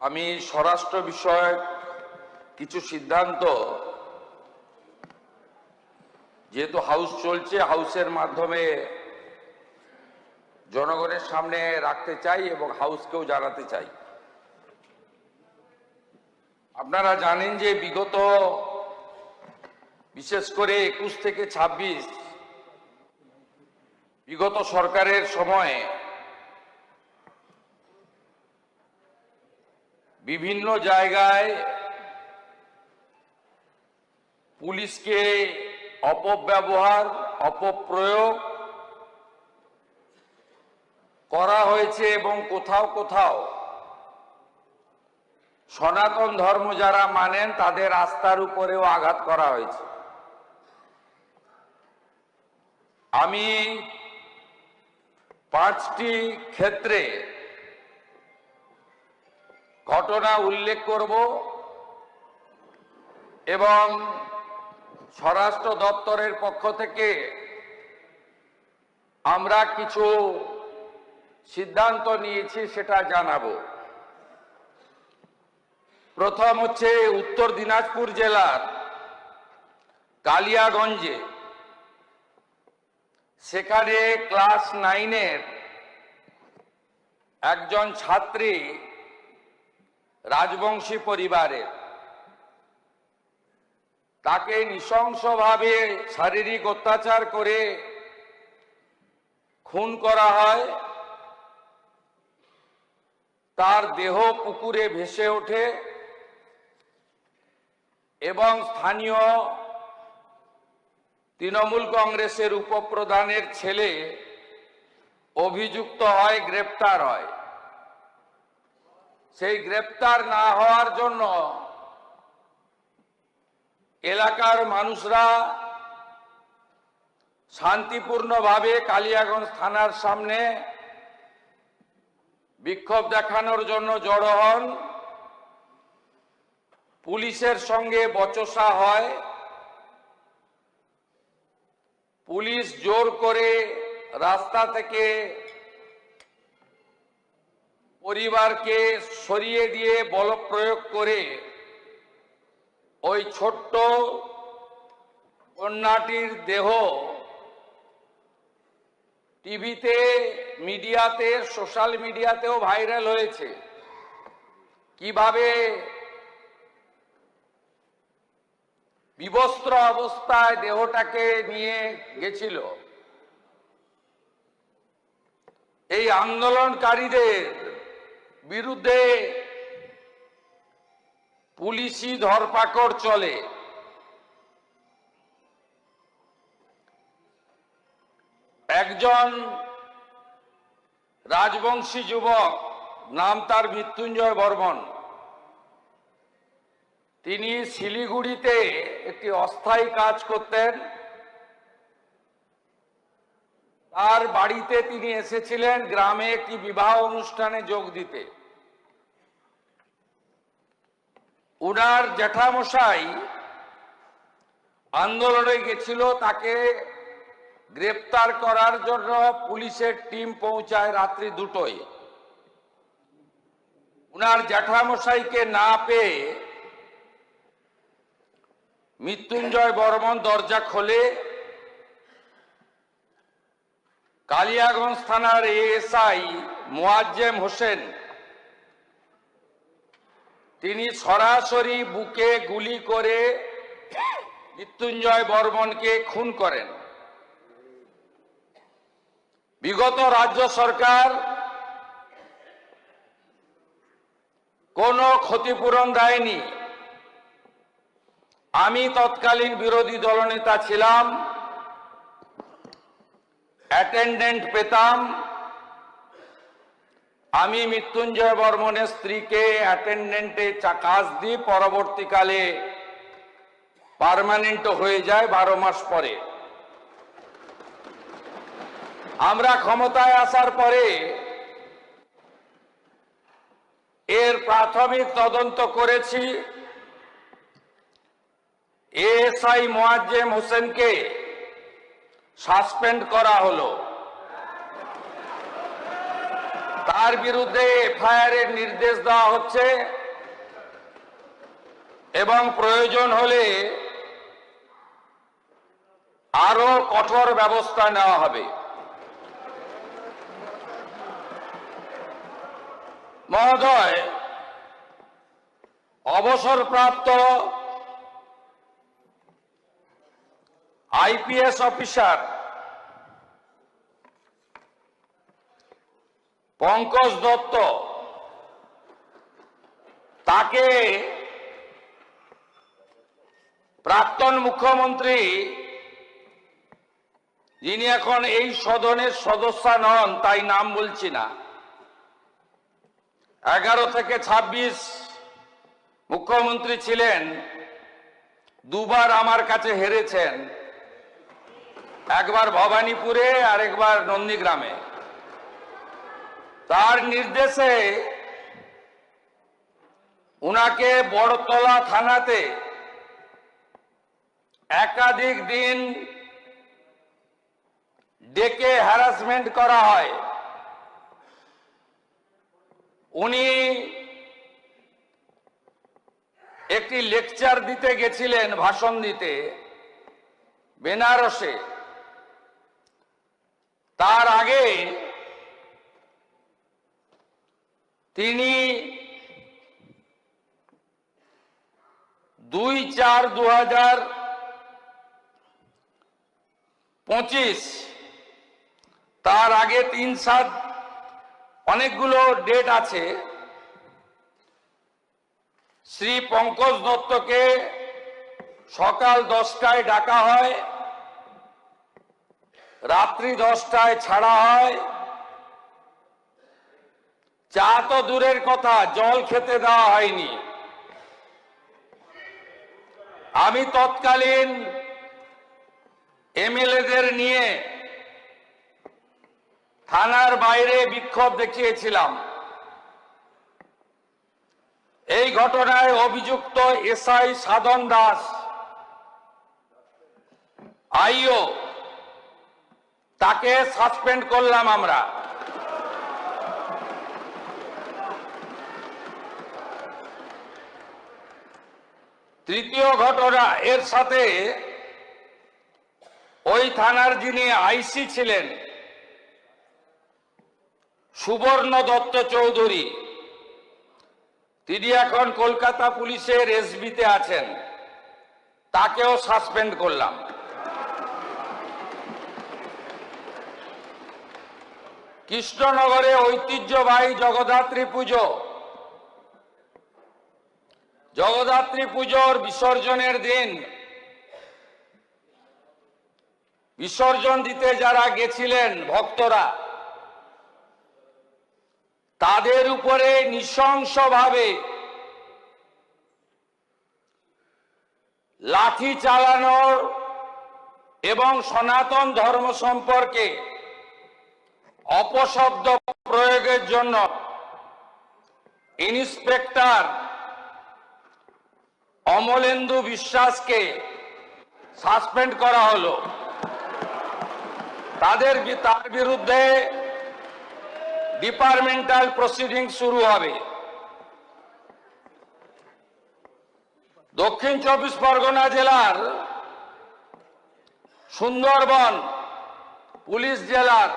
আমি স্বরাষ্ট্র বিষয়ক কিছু সিদ্ধান্ত যেহেতু হাউস চলছে, হাউসের মাধ্যমে জনগণের সামনে রাখতে চাই এবং হাউসকেও জানাতে চাই। আপনারা জানেন যে বিগত বিশেষ করে 21 থেকে 26 বিগত সরকারের সময়ে বিভিন্ন জায়গায় পুলিশকে অপব্যবহার, অপপ্রয়োগ করা হয়েছে এবং কোথাও কোথাও সনাতন ধর্ম যারা মানেন তাদের আস্থার উপরেও আঘাত করা হয়েছে। আমি 5টি ক্ষেত্রে ঘটনা উল্লেখ করব এবং স্বরাষ্ট্র দপ্তরের পক্ষ থেকে আমরা কিছু সিদ্ধান্ত নিয়েছি সেটা জানাবো। প্রথম হচ্ছে উত্তর দিনাজপুর জেলার কালিয়াগঞ্জে, সেখানে ক্লাস 9-এর একজন ছাত্রী রাজবংশী পরিবারের, তাকে নৃশংসভাবে শারীরিক অত্যাচার করে খুন করা হয়। তার দেহ পুকুরে ভেসে ওঠে এবং স্থানীয় তৃণমূল কংগ্রেসের উপপ্রধানের ছেলে অভিযুক্ত হয়, গ্রেপ্তার হয়। সেই গ্রেপ্তার না হওয়ার জন্য এলাকার মানুষরা শান্তিপূর্ণভাবে কালিয়াগঞ্জ থানার সামনে বিক্ষোভ দেখানোর জন্য জড়ো হন। পুলিশের সঙ্গে বচসা হয়, পুলিশ জোর করে রাস্তা থেকে পরিবারকে সরিয়ে দিয়ে বলপ্রয়োগ করে ওই ছোট্ট কন্যাটির দেহ টিভিতে, মিডিয়াতে, সোশ্যাল মিডিয়াতেও ভাইরাল হয়েছে। কিভাবে বিবস্ত্র অবস্থায় দেহটাকে নিয়ে গেছিল। এই আন্দোলনকারীদের বিরুদ্ধে পুলিশি ধরপাকড় চলে। একজন রাজবংশী যুবক, নাম তার মৃত্যুঞ্জয় বর্মন, তিনি শিলিগুড়িতে একটি অস্থায়ী কাজ করতেন। তার বাড়িতে তিনি এসেছিলেন গ্রামে একটি বিবাহ অনুষ্ঠানে যোগ দিতে। উনার জ্যাঠামশাই আন্দোলনে গেছিল, তাকে গ্রেপ্তার করার জন্য পুলিশের টিম পৌঁছায় রাত্রি 2টোয়। উনার জ্যাঠামশাইকে না পেয়ে মৃত্যুঞ্জয় বর্মন দরজা খোলে। কালিয়াগঞ্জ থানার এএসআই মোয়াজ্জেম হোসেন, তিনি সরাসরি বুকে গুলি করে মৃত্যুঞ্জয় বর্মনকে খুন করেন। বিগত রাজ্য সরকার কোনো ক্ষতিপূরণ দেয়নি। আমি তৎকালীন বিরোধী দলনেতা ছিলাম, অ্যাটেন্ডেন্ট পেতাম। আমি মৃত্যুঞ্জয় বর্মনের স্ত্রীকে অ্যাটেন্ডেন্টে কাজ দিই, পরবর্তীকালে পার্মানেন্ট হয়ে যায় 12 মাস পরে। আমরা ক্ষমতায় আসার পরে এর প্রাথমিক তদন্ত করেছি। এএসআই মোয়াজ্জেম হোসেনকে সাসপেন্ড করা হলো। তার বিরুদ্ধে এফআইআর এর নির্দেশ দেওয়া হচ্ছে এবং প্রয়োজন হলে আরো কঠোর ব্যবস্থা নেওয়া হবে। মহোদয়, অবসরপ্রাপ্ত আইপিএস অফিসার পঙ্কজ দত্ত, তাকে প্রাক্তন মুখ্যমন্ত্রী, যিনি এখন এই সদনের সদস্য নন তাই নাম বলছি না, 11 থেকে 26 মুখ্যমন্ত্রী ছিলেন, দুবার আমার কাছে হেরেছেন, একবার ভবানীপুরে আর একবার নন্দীগ্রামে। তার নির্দেশে উনাকে বড়তলা থানাতে একাধিক দিন ডেকে হ্যারাসমেন্ট করা হয়। উনি একটি লেকচার দিতে গেছিলেন, ভাষণ দিতে বেনারসে। তার আগে তিনি 2/4/2025, তার আগে 3/7, অনেকগুলো ডেট আছে, শ্রী পঙ্কজ দত্তকে সকাল 10টায় ডাকা হয়, রাত্রি 10টায় ছাড়া হয়। চা তো দূরের কথা, জল খেতে দেওয়া হয়নি। আমি তৎকালীন এমএলএদের নিয়ে থানার বাইরে বিক্ষোভ দেখিয়েছিলাম। এই ঘটনায় অভিযুক্ত এসআই সাধন দাস, আইও, তাকে সাসপেন্ড করলাম আমরা। তৃতীয় ঘটনা, এর সাথে ওই থানার যিনি আইসি ছিলেন সুবর্ণ দত্ত চৌধুরী, তিনি এখন কলকাতা পুলিশের এসবিতে আছেন, তাকেও সাসপেন্ড করলাম। কৃষ্ণনগরে ঐতিহ্যবাহী জগদ্ধাত্রী পুজো, জগদ্ধাত্রী পুজোর বিসর্জনের দিন বিসর্জন দিতে যারা গেছিলেন ভক্তরা, তাদের উপরে নৃশংসভাবে লাঠি চালানোর এবং সনাতন ধর্ম সম্পর্কে অপশব্দ প্রয়োগের জন্য ইন্সপেক্টর অমলেন্দু বিশ্বাসকে সাসপেন্ড করা হলো। তার বিরুদ্ধে ডিপার্টমেন্টাল প্রসিডিং শুরু হবে। দক্ষিণ 24 পরগনা জেলার সুন্দরবন পুলিশ জেলার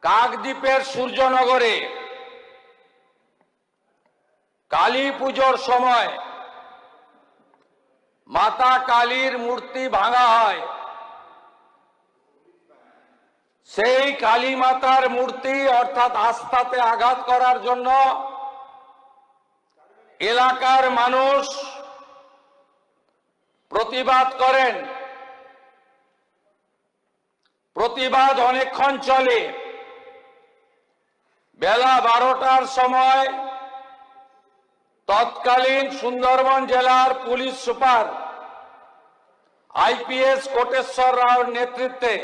কাকদ্বীপের সূর্যনগরে কালী পুজোর সময় মাতা কালীর মূর্তি ভাঙা হয়। সেই কালী মাতার মূর্তি অর্থাৎ আস্থাতে আঘাত করার জন্য এলাকার মানুষ প্রতিবাদ করেন। প্রতিবাদ অনেকক্ষণ চলে। বেলা 12টার সময় তৎকালীন সুন্দরবন জেলার পুলিশ সুপার আইপিএস কোটেশ্বর রাওর নেতৃত্বে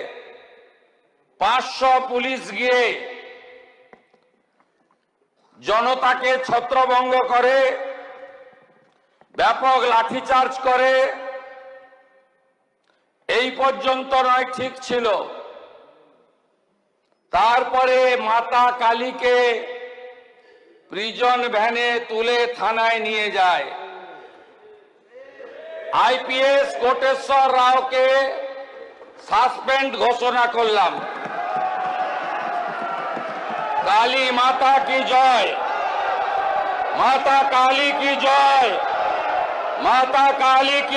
500 পুলিশ গিয়ে জনতাকে ছত্রভঙ্গ করে, ব্যাপক লাঠিচার্জ করে। এই পর্যন্ত নয় ঠিক ছিল, তারপরে মাতা কালীকে প্রিজন ভ্যানে তুলে থানায় নিয়ে যায়। আইপিএস কোটেশ্বর রাওকে সাসপেন্ড ঘোষণা করলাম। কালী মাতা কি জয়, মাতা কালী কি জয়, মাতা কালী কি